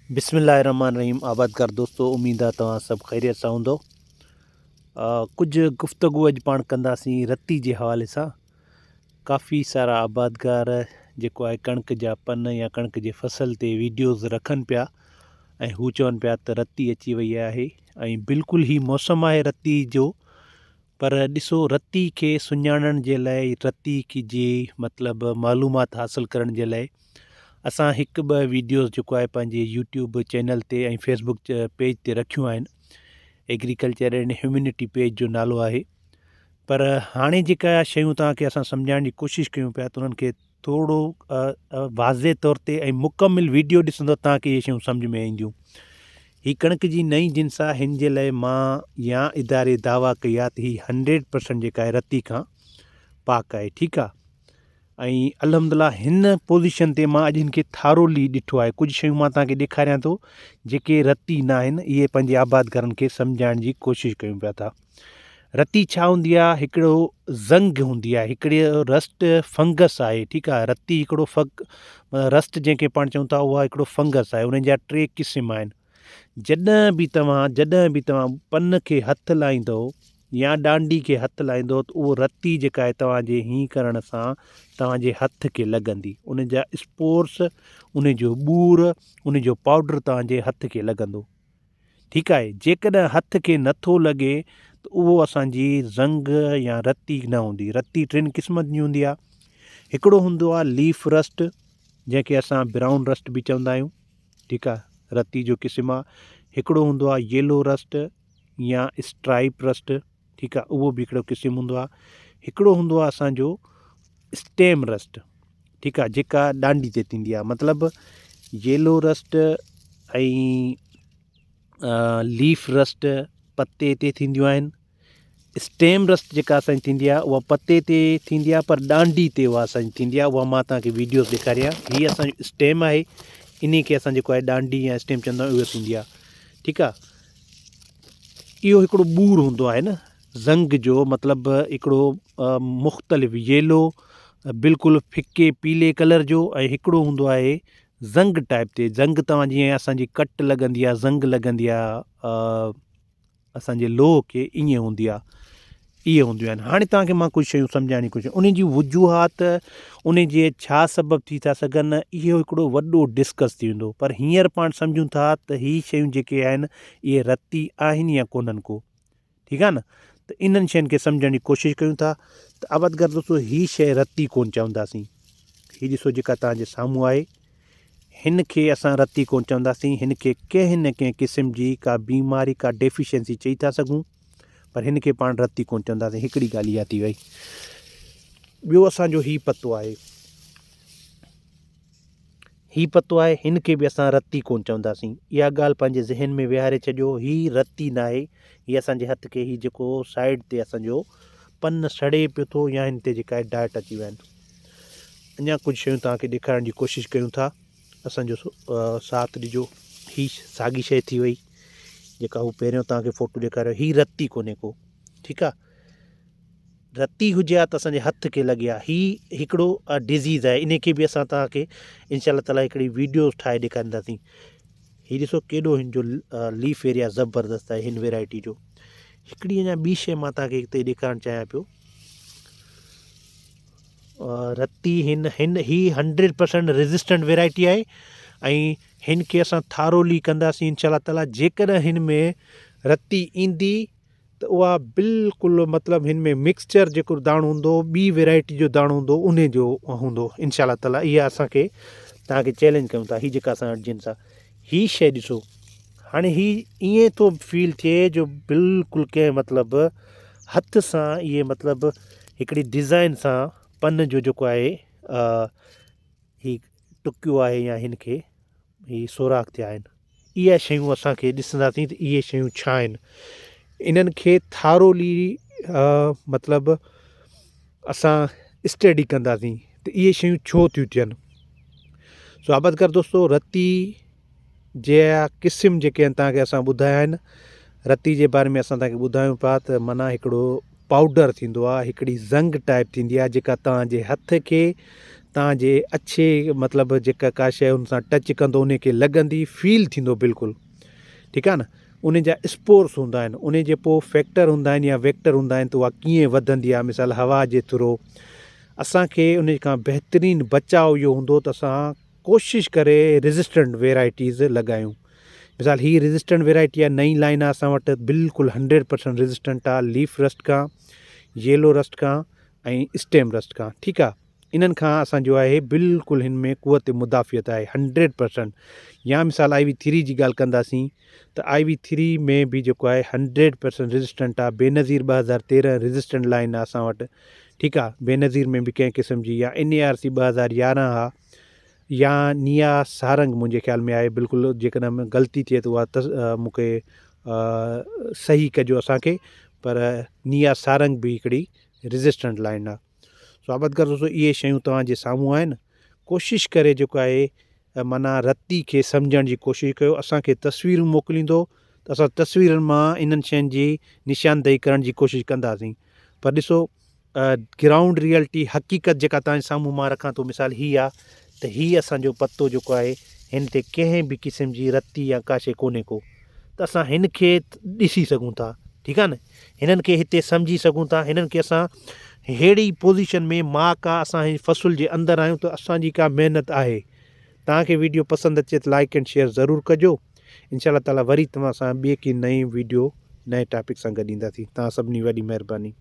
बिस्मिल्लाहिर्रहमानिर्रहीम। आबादकार दोस्तों, उम्मीद आहे तव्हां सभु ख़ैरियत सां हूंदो। कुझु गुफ़्तगू अॼु पाण कंदासीं रती जे हवाले सां। काफ़ी सारा आबादकार जेको आहे कणिक जा पन या कणिक जे फसल ते वीडियोज़ रखनि पिया ऐं हू चवनि पिया त रती अची वई आहे ऐं बिल्कुलु ई मौसमु आहे रती जो। पर ॾिसो, रती खे सुञाणण जे लाइ, रती जी मतिलबु मालूमात हासिलु करण जे लाइ असां हिकु ॿ वीडियोज़ जेको आहे पंहिंजे यूट्यूब चैनल ते ऐं फेसबुक पेज ते रखियूं आहिनि। एग्रीकल्चर एंड ह्यूमिनिटी पेज जो नालो आहे। पर हाणे जेका शयूं तव्हांखे असां सम्झाइण जी कोशिशि कयूं पिया त उन्हनि खे थोरो वाज़े तौर ते ऐं मुकमिल वीडियो ॾिसंदो तव्हांखे इहे शयूं सम्झ में ईंदियूं। हीअ कणिक जी नई जिन्स आहे, हिन जे लाइ मां या इदारे दावा कई आहे त हीअ 100% जेका आहे रती खां पाक आहे। ठीकु आहे। ऐं अल्हम्दुलिल्लाह हिन पोज़ीशन ते मां अॼु हिन खे थारोली ॾिठो आहे। कुझु शयूं मां तव्हांखे ॾेखारियां थो जेके रती न आहिनि, इहे पंहिंजे आबादकारनि खे सम्झाइण जी कोशिशि कयूं पिया था। रती छा हूंदी आहे? हिकिड़ो ज़ंग हूंदी आहे, हिकिड़े रस्ट फंगस आहे। ठीकु आहे। रती हिकिड़ो रस्ट जंहिंखे पाण चऊं था, उहा हिकिड़ो फंगस आहे। उन जा 3 क़िस्म आहिनि। जॾहिं बि तव्हां पन खे हथु लाहींदो या डांडी खे हथु लाहींदो त उहो रती जेका आहे तव्हांजे हीअं करण सां तव्हांजे हथ खे लॻंदी। उन जा स्पोर्स, उन जो ॿूर, उन जो पाउडर तव्हांजे हथ खे लॻंदो। ठीकु आहे। जेकॾहिं हथ खे नथो लॻे त उहो असांजी ज़ंग या रती न हूंदी। रती 3 क़िस्मनि जी हूंदी आहे। हिकिड़ो हूंदो आहे लीफ रस्ट, जंहिंखे असां ब्राउन रस्ट बि चवंदा आहियूं। ठीकु आहे। रती जो क़िस्म आहे। हिकिड़ो हूंदो आहे येलो रस्ट या स्ट्राइप रस्ट। ठीकु आहे। उहो बि हिकिड़ो क़िस्म हूंदो आहे। हिकिड़ो हूंदो आहे असांजो स्टेम रस्ट। ठीकु आहे। जेका डांडी ते थींदी आहे। मतिलबु येलो रस्ट ऐं लीफ रस्ट पत्ते ते थींदियूं आहिनि। स्टेम रस्ट जेका असांजी थींदी आहे उहा पत्ते ते थींदी आहे, पर डांडी ते उहा असांजी थींदी आहे। उहा मां तव्हांखे वीडियोज़ ॾेखारियां। हीअ असांजो स्टेम आहे, इन खे असां जेको आहे डांडी या स्टेम चवंदा आहियूं, उहा थींदी आहे। ठीकु आहे। इहो हिकिड़ो ॿूर हूंदो आहे न ज़ंग जो, मतिलबु हिकिड़ो मुख़्तलिफ़ येलो, बिल्कुलु फिके पीले कलर जो। ऐं हिकिड़ो हूंदो आहे ज़ंग टाइप ते। ज़ंग तव्हां जीअं असांजी कट लॻंदी आहे, ज़ंग लॻंदी आहे असांजे लोह खे, ईअं हूंदी आहे। इहे हूंदियूं आहिनि। हाणे तव्हांखे मां कुझु शयूं सम्झाइण जी कोशिशि, उन जी वजूहात, उन जे छा सबबु थी था सघनि, इहो हिकिड़ो वॾो डिस्कस थी वेंदो। पर हींअर पाण सम्झूं था त हीअ शयूं जेके आहिनि इहे रती आहिनि या कोन्हनि को। ठीकु आहे न। त इन्हनि शयुनि खे सम्झण जी कोशिशि कयूं था। त आबादकार दोस्तों, हीअ शइ रती कोन चवंदासीं। हीअ ॾिसो जेका तव्हांजे साम्हूं आहे, हिन खे असां रती कोन चवंदासीं। हिन खे कंहिं न कंहिं क़िस्म जी का बीमारी, का डेफिशिएंसी चई था सघूं, पर हिन खे पाण रती कोन चवंदासीं। हिकिड़ी ॻाल्हि इहा थी वई। ॿियो असांजो हीउ पतो आहे, हिन खे बि असां रती कोन चवंदासीं। इहा ॻाल्हि पंहिंजे ज़हन में विहारे छॾियो। हीअ रती न आहे। हीअ असांजे हथ खे, हीअ जेको साइड ते असांजो पन सड़े पियो थो, या हिन ते जेका आहे डाट अची विया आहिनि। अञा कुझु शयूं तव्हांखे ॾेखारण जी कोशिशि कयूं था। असांजो साथ ॾिजो। हीअ साॻी शइ थी वई जेका हू पहिरियों तव्हांखे फ़ोटो ॾेखारियो। हीअ रती कोन्हे को। ठीकु आहे। रती हुजे हा त असांजे हथ खे लॻे हा। हीअ हिकिड़ो डिज़ीज़ आहे। इन खे बि असां तव्हांखे इंशाअल्लाह ताला हिकिड़ी वीडियो ठाहे ॾेखारींदासीं। हीअ ॾिसो केॾो हिन जो लीफ एरिया ज़बरदस्तु आहे हिन वैरायटी जो। हिकिड़ी अञा ॿी शइ मां तव्हांखे हिते ॾेखारणु चाहियां पियो। रती हीअ 100% रेज़िस्टेंट वैरायटी आहे। ऐं हिन खे असां थारोली कंदासीं इंशाअल्लाह ताला। जेकॾहिं हिन में रती ईंदी त उहा बिल्कुलु, मतिलबु हिन में मिक्सचर जेको दाणो हूंदो, ॿी वैरायटी जो दाणो हूंदो, उन जो हूंदो इंशाअल्लाह ताला। इहा असांखे तव्हांखे चैलेंज कयूं था। हीअ जेका असां जिन्स आहे, हीअ शइ ॾिसो। हाणे हीअ ईअं थो फील थिए जो बिल्कुलु कंहिं मतिलबु हथ सां, इहे मतिलबु हिकिड़ी डिज़ाइन सां पन जो जेको आहे हीअ टुकियो आहे, या हिन खे हीअ सोराख थिया आहिनि। इहा शयूं असांखे ॾिसंदासीं त इहे शयूं छा आहिनि। इन्हनि खे थारोली मतिलबु असां स्टडी कंदासीं त इहे शयूं छो थियूं थियनि। सो आबादकार दोस्तों, रती जा क़िस्म जेके आहिनि तव्हांखे असां ॿुधाया आहिनि। रती जे बारे में असां तव्हांखे ॿुधायूं पिया त माना हिकिड़ो पाउडर थींदो आहे, हिकिड़ी ज़ंग टाइप थींदी आहे, जेका तव्हांजे हथ खे तव्हांजे अच्छे मतिलबु जेका का शइ हुन सां टच कंदो उनखे लॻंदी फील थींदो बिल्कुलु, ठीकु आहे न। उन जा स्पोर्स हूंदा आहिनि, उन जे पोइ फैक्टर हूंदा आहिनि या वेक्टर हूंदा आहिनि, त उहा कीअं वधंदी आहे, मिसाल हवा जे थ्रू। असांखे उन खां बहितरीनु बचाव इहो हूंदो त असां कोशिशि करे रेज़िस्टेंट वेराइटीज़ लॻायूं। मिसाल हीअ रेज़िस्टेंट वेराइटी आहे, नई लाइन आहे असां वटि, बिल्कुलु 100% रेज़िस्टेंट आहे लीफ रस्ट खां, येलो रस्ट खां ऐं स्टेम रस्ट खां, ठीकु आहे। इन्हनि खां असांजो आहे बिल्कुलु हिन में क़ुवत मुदाफ़ियत आहे 100%। या मिसाल IV3 जी ॻाल्हि कंदासीं त IV3 में बि जेको आहे 100% रेज़िस्टेंट आहे। बेनज़ीर 2013 रेज़िस्टेंट लाइन आहे असां वटि, ठीकु आहे। बेनज़ीर में बि कंहिं क़िस्म जी, या NARC 2011 आहे, या निया सारंग मुंहिंजे ख़्याल में आहे। बिल्कुलु जेकॾहिं ग़लती थिए त उहा मूंखे सही कजो असांखे, पर निया सारंग बि हिकिड़ी रेज़िस्टेंट लाइन आहे। सो आबादगार दोस्तों, इहे शयूं तव्हांजे साम्हूं आहिनि। कोशिशि करे जेको आहे माना रती खे सम्झण जी कोशिशि कयो। असांखे तस्वीरूं मोकिलींदो त असां तस्वीरुनि मां इन्हनि शयुनि जी निशानदेही करण जी कोशिशि कंदासीं। पर ॾिसो, ग्राउंड रियलिटी हक़ीक़त जेका तव्हांजे साम्हूं मां रखां थो, मिसाल हीअ आहे त हीअ असांजो पतो जेको आहे, हिन ते कंहिं बि क़िस्म जी रती या का शइ कोन्हे को, त असां हिन खे ॾिसी सघूं था, ठीकु आहे न। हिननि खे हिते सम्झी सघूं था। हिननि खे असां अहिड़ी पोज़ीशन में मां का असां हिन फ़सुल जे अंदरि आहियूं त असांजी का महिनत आहे। तव्हांखे वीडियो पसंदि अचे त लाइक एंड शेयर ज़रूरु कजो। इंशाअल्लाह ताला वरी तव्हां सां ॿिए की नई वीडियो नए टॉपिक सां गॾु ईंदासीं। तव्हां सभिनी वॾी महिरबानी।